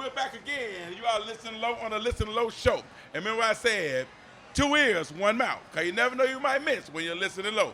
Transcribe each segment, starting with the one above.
we're back again. You are listening low on the Listen Low show. And remember I said, 2 ears, 1 mouth. Because you never know you might miss when you're listening low.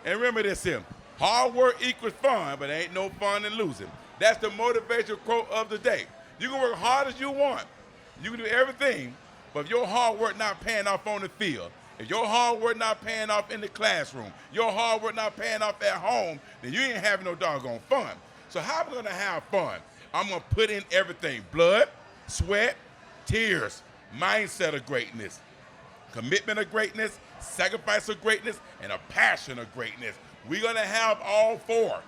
And remember this here. Hard work equals fun, but ain't no fun in losing. That's the motivational quote of the day. You can work hard as you want. You can do everything, but if your hard work not paying off on the field, if your hard work not paying off in the classroom, your hard work not paying off at home, then you ain't having no doggone fun. So how am I going to have fun? I'm going to put in everything. Blood, sweat, tears, mindset of greatness, commitment of greatness, sacrifice of greatness, and a passion of greatness. We're going to have all 4.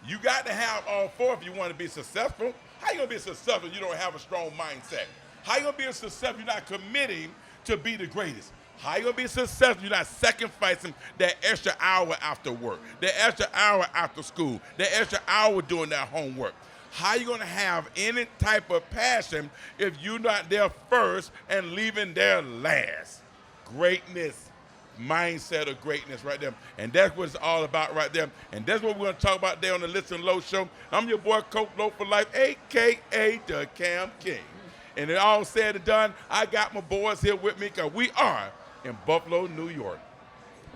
You got to have all 4 if you want to be successful. How you going to be successful if you don't have a strong mindset? How you going to be successful if you're not committing to be the greatest? How you going to be successful if you're not sacrificing that extra hour after work, that extra hour after school, that extra hour doing that homework? How you going to have any type of passion if you're not there first and leaving there last? Greatness, mindset of greatness right there. And that's what it's all about right there. And that's what we're going to talk about today on the Listen Low Show. I'm your boy, Coach Low for Life, a.k.a. the Cam King. And it all said and done, I got my boys here with me because we are in Buffalo, New York.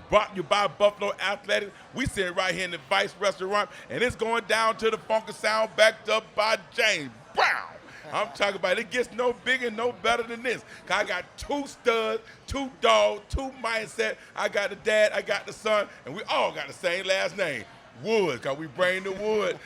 Brought to you by Buffalo Athletics. We sitting right here in the Vice Restaurant, and it's going down to the funky sound backed up by James Brown. I'm talking about it gets no bigger, no better than this. Cause I got 2 studs, 2 dogs, 2 mindset. I got the dad, I got the son, and we all got the same last name, Wood. Cause we bring the wood,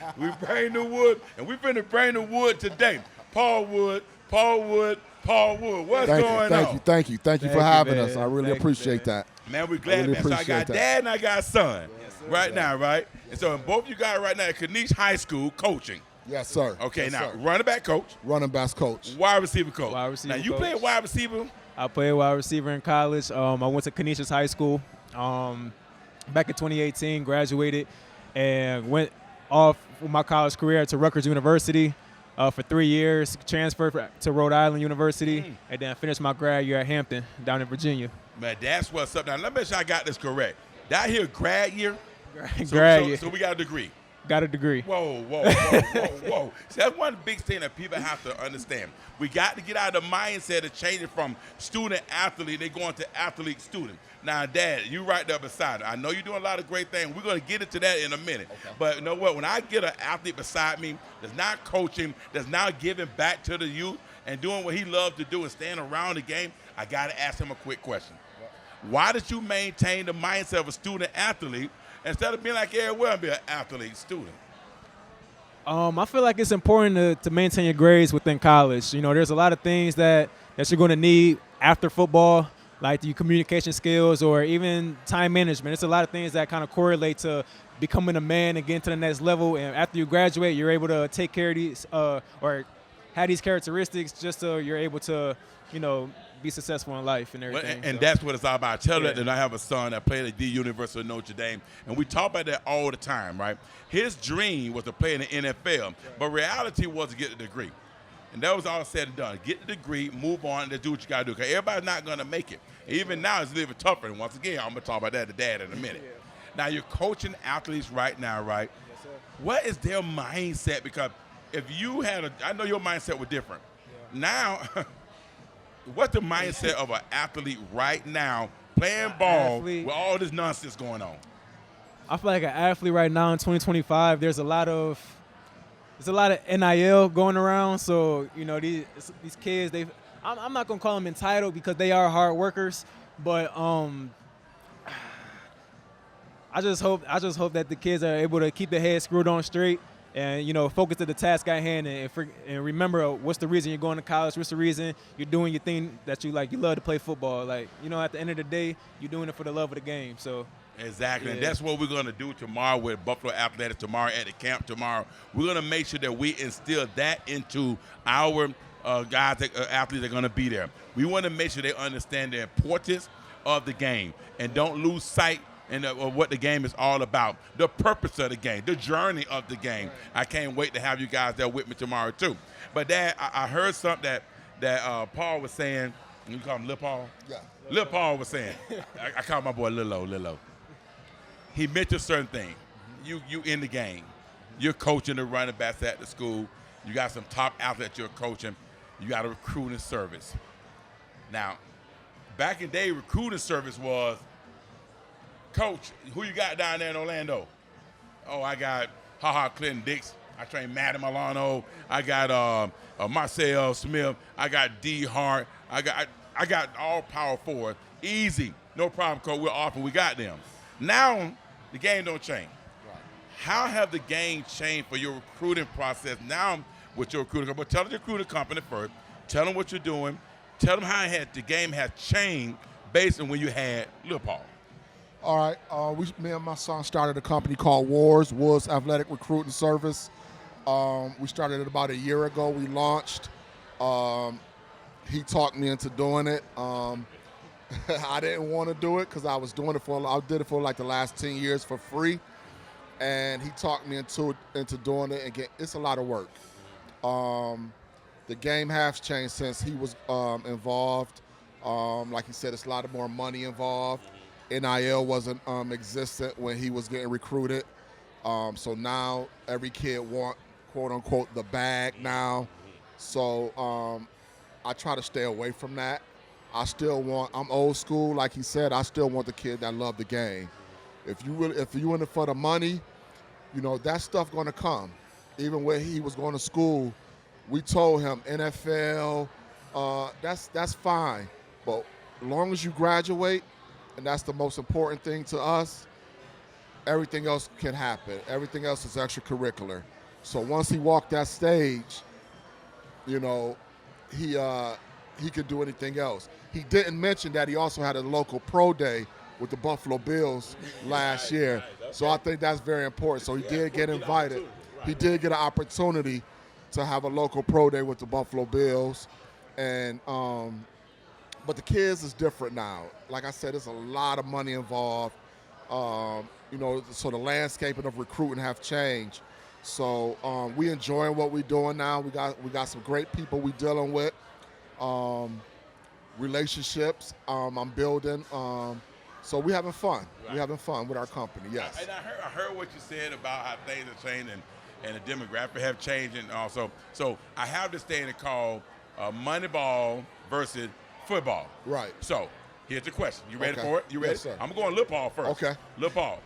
and we finna bring the wood today. Paul Wood. What's going on? Thank you for having us. I really appreciate that. Man, we're glad, man. So I got dad and I got son now, right? And so both of you guys right now at Kanish High School coaching. Yes, sir. Okay, yes, now sir. running back coach. Running backs coach. Wide receiver coach. Wide receiver now you coach. played wide receiver? I played wide receiver in college. I went to Canisius High School back in 2018, graduated, and went off with my college career to Rutgers University for 3 years, transferred to Rhode Island University, and then finished my grad year at Hampton down in Virginia. Man, that's what's up. Now, let me make sure I got this correct. That here grad year? Grad year. So we got a degree. Got a degree. Whoa. See, that's one big thing that people have to understand. We got to get out of the mindset of changing from student athlete, they going to athlete student. Now, Dad, you right there beside me. I know you're doing a lot of great things. We're going to get into that in a minute. Okay. But you know what? When I get an athlete beside me that's not coaching, that's not giving back to the youth and doing what he loves to do and staying around the game, I got to ask him a quick question. Why did you maintain the mindset of a student athlete instead of being like everywhere and be an athlete student? I feel like it's important to maintain your grades within college. You know, there's a lot of things that you're going to need after football, like your communication skills or even time management. It's a lot of things that kind of correlate to becoming a man and getting to the next level. And after you graduate, you're able to take care of these or have these characteristics just so you're able to, you know, be successful in life and everything. And that's what it's all about. I tell you that I have a son that played at the University of Notre Dame, and we talk about that all the time, right? His dream was to play in the NFL, but reality was to get a degree. And that was all said and done. Get the degree, move on, and do what you got to do, because everybody's not going to make it. Even now, it's a little bit tougher. And once again, I'm going to talk about that to Dad in a minute. Now, you're coaching athletes right now, right? Yes, sir. What is their mindset? Because if you had I know your mindset was different. Yeah. Now, what's the mindset of an athlete right now playing ball with all this nonsense going on? I feel like an athlete right now in 2025, there's a lot of NIL going around. So, you know, these kids, I'm not going to call them entitled because they are hard workers, but I just hope that the kids are able to keep their head screwed on straight and, you know, focus to the task at hand and remember what's the reason you're going to college, what's the reason you're doing your thing that you like. You love to play football. Like, you know, at the end of the day, you're doing it for the love of the game. So exactly, and that's what we're going to do tomorrow with Buffalo Athletics, tomorrow at the camp tomorrow. We're going to make sure that we instill that into our guys, athletes that are going to be there. We want to make sure they understand the importance of the game and don't lose sight of what the game is all about, the purpose of the game, the journey of the game. I can't wait to have you guys there with me tomorrow too. But Dad, I heard something that Paul was saying. You call him Lil Paul? Yeah. Lil Paul was saying. I call my boy Lil-O. He mentioned certain things. You in the game. You're coaching the running backs at the school. You got some top athletes you're coaching. you got a recruiting service. Now, back in the day, recruiting service was, Coach, who you got down there in Orlando? Oh, I got Clinton Dix. I trained Matt Milano. I got Marcel Smith. I got D. Hart. I got all power forward. Easy. No problem, Coach. We're off and we got them. Now, the game don't change. Right. How have the game changed for your recruiting process now with your recruiting company? Tell the recruiting company first. Tell them what you're doing. Tell them how the game has changed based on when you had Lil Paul. All right. Me and my son started a company called Woods Athletic Recruiting Service. We started it about a year ago. We launched. He talked me into doing it. I didn't want to do it because I did it for like the last 10 years for free. And he talked me into doing it. Again, it's a lot of work. The game has changed since he was involved. Like he said, it's a lot more money involved. NIL wasn't existent when he was getting recruited. So now every kid want, quote unquote, the bag now. So I try to stay away from that. I'm old school, like he said, I still want the kid that love the game. If you in it for the money, that stuff gonna come. Even when he was going to school, we told him NFL, that's fine. But as long as you graduate, and that's the most important thing to us, everything else can happen. Everything else is extracurricular. So once he walked that stage, he could do anything else. He didn't mention that he also had a local pro day with the Buffalo Bills last year. So I think that's very important. So he did get invited. He did get an opportunity to have a local pro day with the Buffalo Bills. And but the kids is different now. Like I said, there's a lot of money involved. So the landscaping of recruiting have changed. So we enjoying what we're doing now. We got some great people we dealing with. Relationships I'm building. So we having fun. Right. We having fun with our company. Yes. And I heard what you said about how things are changing and the demographic have changed, and also. So I have this thing called Moneyball versus football. Right. So here's the question. You ready for it? You ready? Yes, sir. I'm going Lil Paul first. Okay. Lil Paul.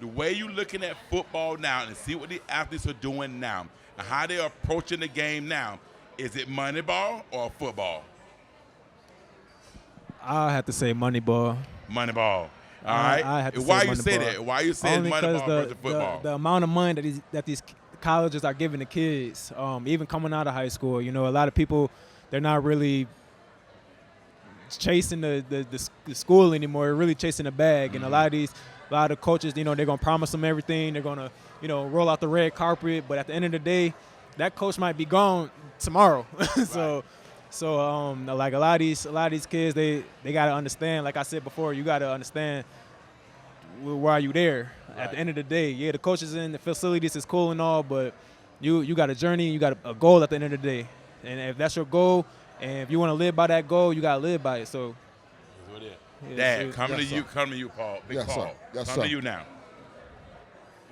The way you looking at football now and see what the athletes are doing now and how they're approaching the game now, is it Moneyball or football? I have to say Moneyball. Moneyball. All right. I have to Why say you say that? Why you saying Moneyball versus football? The amount of money that these colleges are giving the kids, even coming out of high school. A lot of people, they're not really chasing the school anymore. They're really chasing the bag. And a lot of coaches, they're gonna promise them everything. They're gonna, roll out the red carpet. But at the end of the day, that coach might be gone tomorrow. So like a lot of these kids, they gotta understand. Like I said before, you gotta understand why are you there. Right. At the end of the day, yeah, the coaches in the facilities is cool and all, but you got a journey, you got a goal at the end of the day. And if that's your goal, and if you want to live by that goal, you gotta live by it. So, Dad, coming to you, Paul. Big yes, Paul. Sir. Yes, come sir. to you now.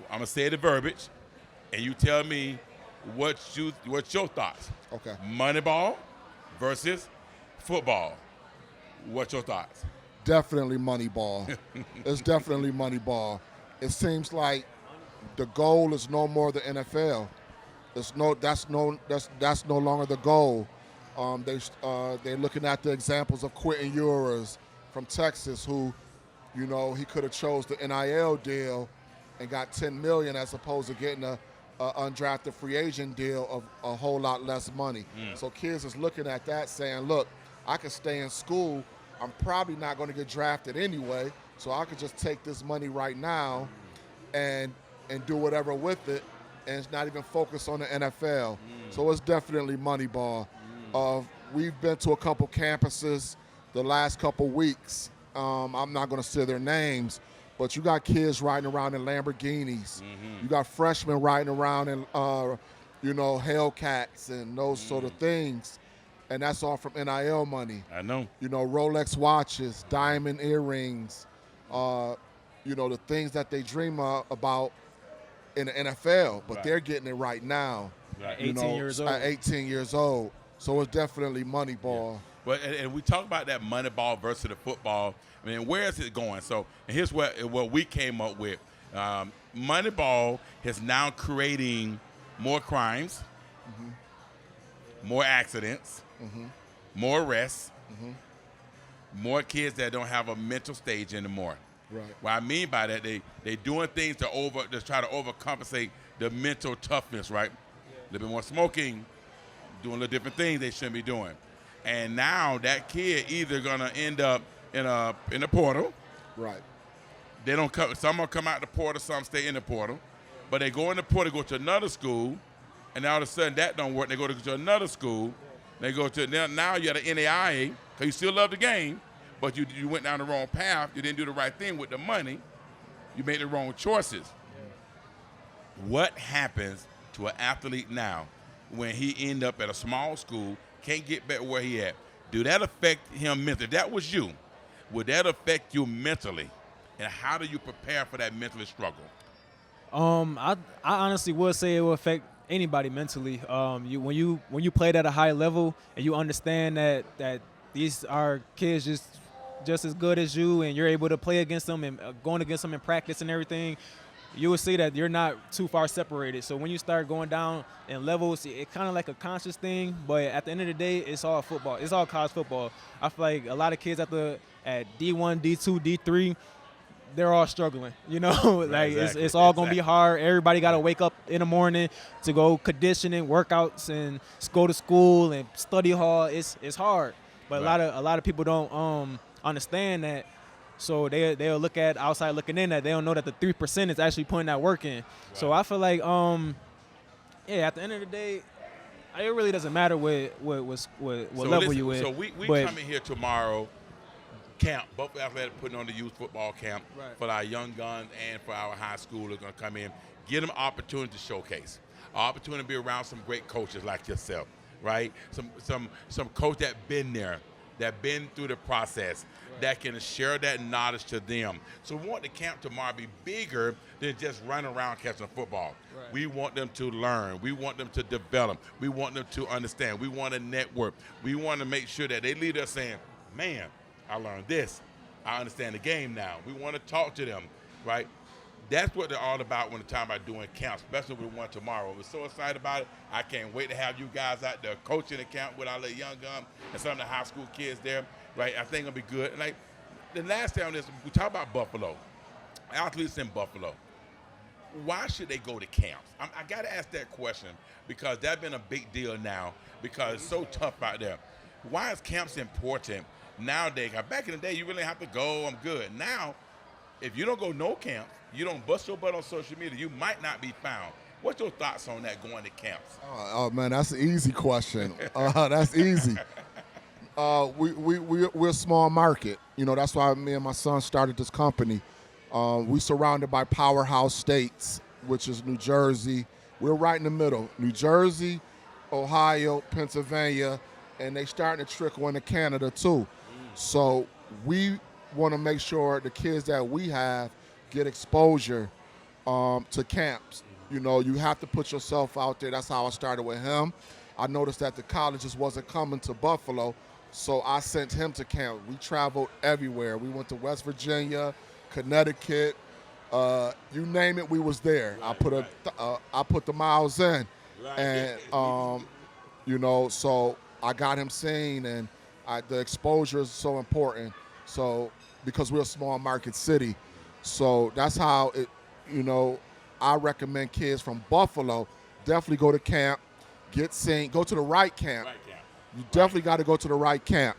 I'm gonna say the verbiage, and you tell me what's your thoughts. Okay. Moneyball versus football. What's your thoughts? Definitely Moneyball. It's definitely Moneyball. It seems like the goal is no more the NFL. That's no longer the goal. They're looking at the examples of Quentin Ewers from Texas, who, he could have chose the NIL deal and got $10 million as opposed to getting a undrafted free agent deal of a whole lot less money. So kids is looking at that saying, look, I can stay in school. I'm probably not going to get drafted anyway, so I could just take this money right now and do whatever with it, and it's not even focused on the NFL. So it's definitely Moneyball. We've been to a couple campuses the last couple weeks. I'm not going to say their names, but you got kids riding around in Lamborghinis. You got freshmen riding around in, Hellcats and those sort of things. And that's all from NIL money. I know. Rolex watches, diamond earrings, the things that they dream about in the NFL, but they're getting it right now. Right. 18 years old. At 18 years old. So it's definitely money ball. Well, and we talk about that money ball versus the football. I mean, where is it going? So, and here's what we came up with. Money ball is now creating more crimes, more accidents, more arrests, more kids that don't have a mental stage anymore. Right. What I mean by that, they doing things to try to overcompensate the mental toughness, right? A little bit more smoking, doing little different things they shouldn't be doing. And now that kid either gonna end up in the portal. Right. They don't come. Some will come out the portal, some stay in the portal, but they go in the portal, go to another school, and all of a sudden that don't work. They go to another school. They go to now you're at an NAIA because you still love the game, but you went down the wrong path. You didn't do the right thing with the money. You made the wrong choices. What happens to an athlete now when he end up at a small school, can't get back where he at? Do that affect him mentally? If that was you, would that affect you mentally? And how do you prepare for that mental struggle? I honestly would say it will affect anybody mentally. When you played at a high level and you understand that these are kids just as good as you, and you're able to play against them and going against them in practice and everything, you will see that you're not too far separated. So when you start going down in levels, it's kind of like a conscious thing. But at the end of the day, it's all football. It's all college football. I feel like a lot of kids at D1, D2, D3. They're all struggling, like exactly. it's all going to be hard. Everybody got to wake up in the morning to go conditioning, workouts, and go to school and study hard. It's hard, but Right. a lot of people don't understand that. So they'll look at outside looking in that they don't know that the 3% is actually putting that work in. Right. So I feel like at the end of the day, it really doesn't matter what level you in. So we come in here tomorrow. Camp, both athletes putting on the youth football camp for our young guns and for our high school are going to come in, get them opportunity to showcase, opportunity to be around some great coaches like yourself, right? Some coach that been there, that been through the process, that can share that knowledge to them. So we want the camp tomorrow to be bigger than just running around catching football. Right. We want them to learn. We want them to develop. We want them to understand. We want to network. We want to make sure that they leave us saying, man, I learned this. I understand the game now. We want to talk to them, right? That's what they're all about when they're talking about doing camps, especially with one tomorrow. We're so excited about it. I can't wait to have you guys out there coaching the camp with our little young gun and some of the high school kids there, right? I think it'll be good. And like the last thing on this, we talk about Buffalo, athletes in Buffalo. Why should they go to camps? I got to ask that question because that's been a big deal now because it's so tough out there. Why is camps important nowadays? Back in the day, you really have to go, I'm good. Now, if you don't go no camps, you don't bust your butt on social media, you might not be found. What's your thoughts on that, going to camps? Oh man, that's an easy question. That's easy. We're a small market. That's why me and my son started this company. We surrounded by powerhouse states, which is New Jersey. We're right in the middle. New Jersey, Ohio, Pennsylvania, and they starting to trickle into Canada too. So we want to make sure the kids that we have get exposure to camps. You have to put yourself out there. That's how I started with him. I noticed that the colleges wasn't coming to Buffalo, so I sent him to camp. We traveled everywhere. We went to West Virginia, Connecticut, you name it, we was there. Right, I put the miles in, right. And so I got him seen, and the exposure is so important. So because we're a small market city, so that's how it. I recommend kids from Buffalo definitely go to camp, get seen, go to the right camp. You definitely got to go to the right camp.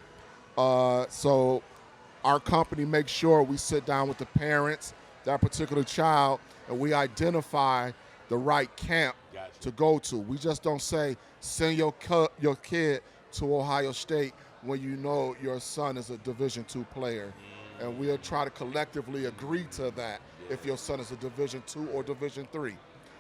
So our company makes sure we sit down with the parents, that particular child, and we identify the right camp to go to. We just don't say send your kid to Ohio State when you know your son is a Division II player. And we'll try to collectively agree to that if your son is a Division II or Division III.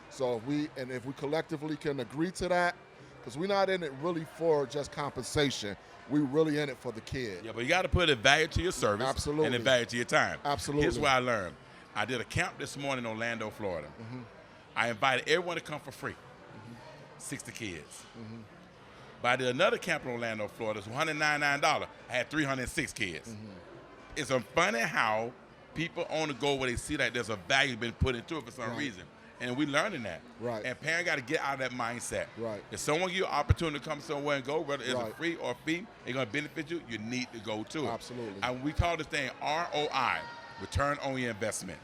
So if we collectively can agree to that, because we're not in it really for just compensation. We're really in it for the kid. Yeah, but you got to put a value to your service. Absolutely. And a value to your time. Absolutely. Here's what I learned. I did a camp this morning in Orlando, Florida. Mm-hmm. I invited everyone to come for free. 60 kids. But I did another camp in Orlando, Florida. It's $199. I had 306 kids. It's funny how people on the go where they see that there's a value been put into it for some reason. And we learning that. Right. And parents got to get out of that mindset. Right. If someone give you an opportunity to come somewhere and go, whether it's a Right. free or a fee, it's going to benefit you, you need to go to it. Absolutely. And we call this thing ROI, return on your investment.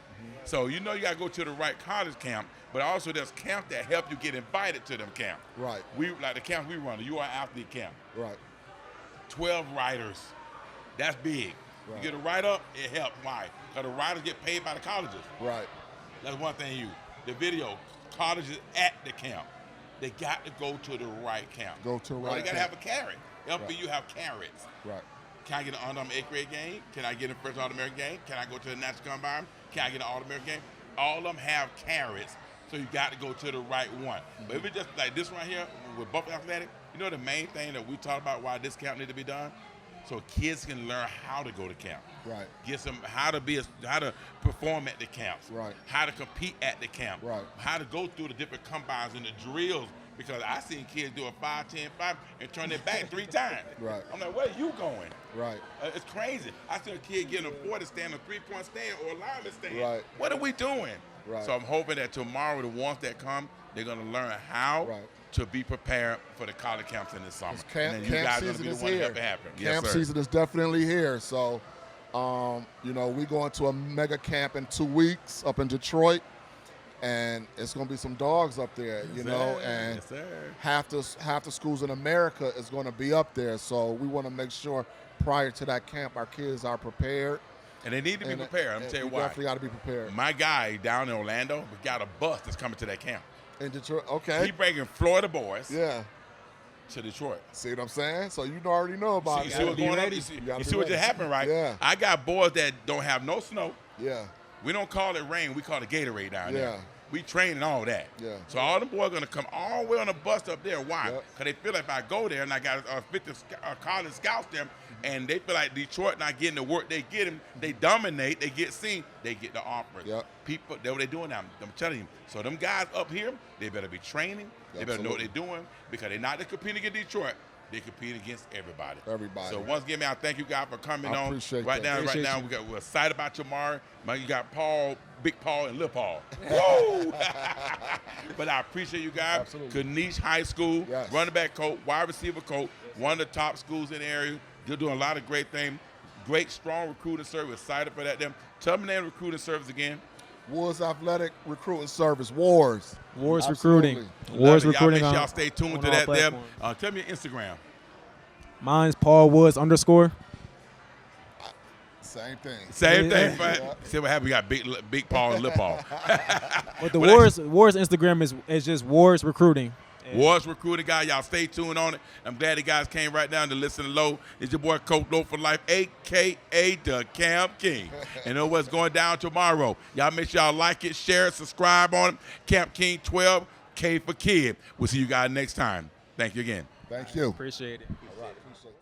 So you know you got to go to the right college camp, but also there's camps that help you get invited to them camps. Right. We like the camp we run, the UI Athlete Camp. Right. 12 writers. That's big. Right. You get a write-up, it helps. Why? Because the writers get paid by the colleges. Right. That's one thing the video, colleges at the camp. They got to go to the right camp. Go to the Well, right they got to camp. have a carrot. LPU Right. have carrots. Right. Can I get an All-American 8th grade game? Can I get a first All-American game? Can I go to the National Combine? Can I get an All-American game? All of them have carrots, so you got to go to the right one. But if it's just like this right here with Buffalo Athletic, you know the main thing that we talk about why this camp need to be done? So kids can learn how to go to camp. Right. Get them how to perform at the camps. Right. How to compete at the camp. Right. How to go through the different combines and the drills. Because I seen kids do a 5, 10, 5 and turn their back 3 times. Right. I'm like, where are you going? Right. It's crazy. I see a kid getting a 40 stand, a 3-point stand, or a lineman stand. Right. What are we doing? Right. So I'm hoping that tomorrow, the ones that come, they're going to learn how Right. to be prepared for the college camps in the summer. Camp, and then you camp guys are going to season be the is one to here. help it happen. Camp yes, sir. season is definitely here. So, you know, we going to a mega camp in 2 weeks up in Detroit, and it's going to be some dogs up there, you Yes, know, sir. and Yes, sir. half the schools in America is going to be up there. So we want to make sure prior to that camp, our kids are prepared. And they need to be prepared. I'm going to tell you we why. definitely got to be prepared. My guy down in Orlando, we got a bus that's coming to that camp. In Detroit, okay. He bringing Florida boys Yeah. to Detroit. See what I'm saying? So you already know about You it. see what's be going on? ready. You see, You gotta you be see what ready. just happened, right? Yeah. I got boys that don't have no snow. Yeah. We don't call it rain. We call it Gatorade down there. Yeah. We train and all that. Yeah. So all the boys are going to come all the way on the bus up there. Why? Yep. Because they feel like if I go there and I got 50 college scouts there, and they feel like Detroit not getting the work they get them, they dominate, they get seen, they get the offers. Yep. People, that's what they doing now. I'm telling you. So them guys up here, they better be training. They better know what Absolutely. they're doing because they're not just competing against Detroit. They compete against everybody. Everybody. So once again, man, I thank you guys for coming I on. appreciate right that. now, Appreciate right now, you. we're excited about tomorrow. Man, you got Paul, Big Paul, and Lil Paul. Woo! But I appreciate you guys. Absolutely. Kanish High School, Yes. running back coach, wide receiver coach, one of the top schools in the area. They're doing a lot of great things. Great, strong recruiting service. Excited for that. Tell me the name of recruiting service again. Wars Athletic Recruiting Service. Wars. Wars Absolutely. recruiting. Love Wars it. recruiting. Y'all make sure on- y'all stay tuned on to all that there. platforms. Tell me your Instagram. Mine's Paul Woods _. Same thing. Same Yeah. thing. But see what happened. We got Big Paul and Lil Paul. But the Well, Wars Instagram is just Wars recruiting. And Wars recruiting guy, y'all stay tuned on it. I'm glad the guys came right down to listen to Low. It's your boy Coach Low for Life, a.k.a. the Camp King. And know what's going down tomorrow. Y'all make sure y'all like it, share it, subscribe on it. Camp King 12, K for Kid. We'll see you guys next time. Thank you again. Thank you. Appreciate it. All right. Appreciate that.